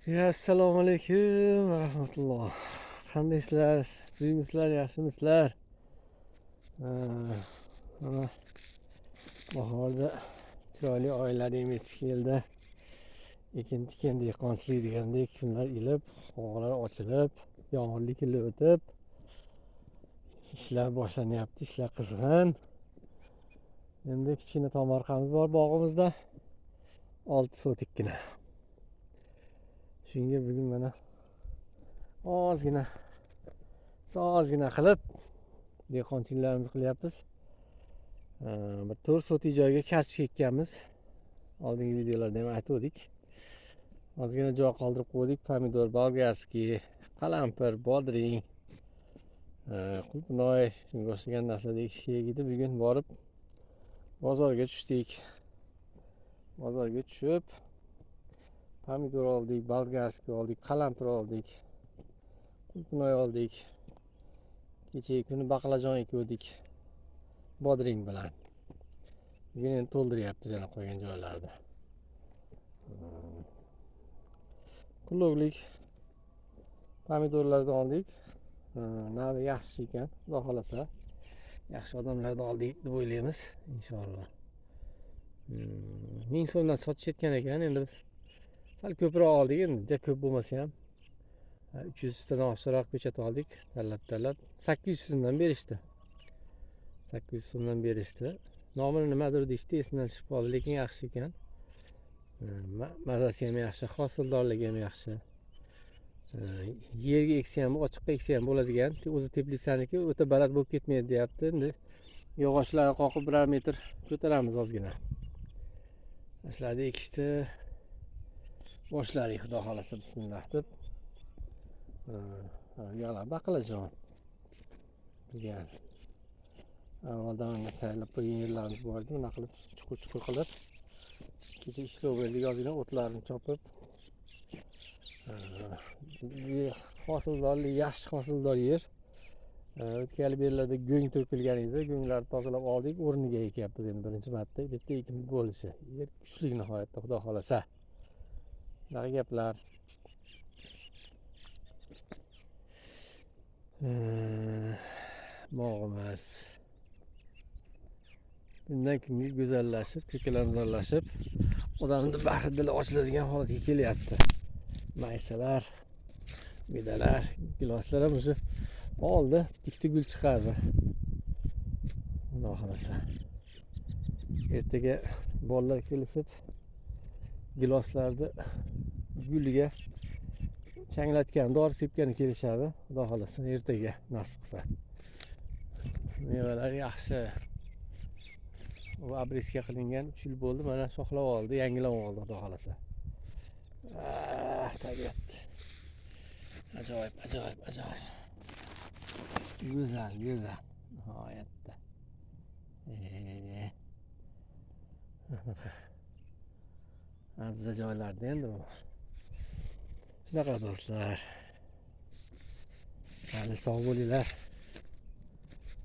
Assalomu alaykum va rahmatulloh. Qandaysizlar? Suymisizlar, yaxshimisizlar? Mana bahorda chiroyli oylarim yetib keldi. Ekin-tikin dehqonchilik degandek kunlar ilib, havolar ochilib, yomg'irli kunlar o'tib, ishlar boshlanyapti, ishlar qizg'in. Endi kichkina tomorqamiz bor bog'imizda. 6 sotikkina. Shunga bugun mana ozgina qilib dehqonchiliklarimizni qilyapmiz. Bir 4 sotik joyga kartoshka ekkanmiz. Oldingi videolarda ham aytdik. Ozgina joy qoldirib qo'ydik. Pomidor, bolgarskiy, qalampir, bodring, qulupnoy, shunga o'xshagan narsalar ekishga edi. Bugun borib bozorga tushdik. Bozorga tushib pomidor oldik, bolgarskiy oldik, qalampir oldik, qulupnoy oldik. Kechagi kuni baqlajon ekdik bodring bilan. Bugun endi to'ldiryapmiz yana qo'ygan joylarda. Qulluqlik pomidorlardan oldik. Navi yaxshi ekan, xudo xolasa. Yaxshi odamlardan oldik deb o'ylaymiz, inshaalloh. 1000 so'mdan sotishayotgan ekan, endi biz sal ko'proq oldik, endi juda ko'p bo'lmasa ham 300 tadan oshiqroq ko'chat oldik, tanlab 800 so'mdan berishdi. 800 so'mdan berishdi. Nomini nimadir deyishdi, esimdan chiqib qoldi, lekin yaxshi ekan. Mazasi ham yaxshi, hosildorligi ham yaxshi. Yerga eksa ham, ochiqqa eksa ham bo'ladigan. O'zi teplitsaniki o'ta baland bo'lib ketmaydi deyapti. Endi yog'ochlarni qoqib 1 metr ko'taramiz ozgina. Tashlarni ekishni boshladik, xudo xolasa, bismillah deb. Yana baqlajon degan. Avvaldan tayyorlab qo'ygan yerlarimiz bor edi, buna qilib chuqur qilib kecha ishlov berdik, ozgina o'tlarni chopib. Hosildorli, yaxshi hosildor yer. O'tgan yillarda go'ng to'kilgan edi. Go'nglarni tozalab oldik, o'rniga ekyapmiz endi birinchi marta. Bitta ekin bo'lishi. Yer kuchli nihoyatda, xudo xolasa. Bunaqa gaplar. Bog'imiz kundan kunga go'zallashib, ko'kalamzorlashib, odamning bahri dili ochiladigan holatga kelyapti. Maysalar, medalar, giloslar ham o'sha oldi, ikkita gul chiqardi. Xudo xolasa. Ertaga bolalar kelishib giloslarni guliga changlatgan, dori sepgan kelishadi. Xudo xolasa, ertaga nasib qilsa. Mevalar yaxshi. U abriska qilingan 3 yil bo'ldi, mana shoxlab oldi, yangilab oldi, xudo xolasa. Tabiat. Ajoyib. Go'zal. Nihoyatda. Azza joylarda endi bu. Shunaqa do'stlar. Hali sog' bo'linglar.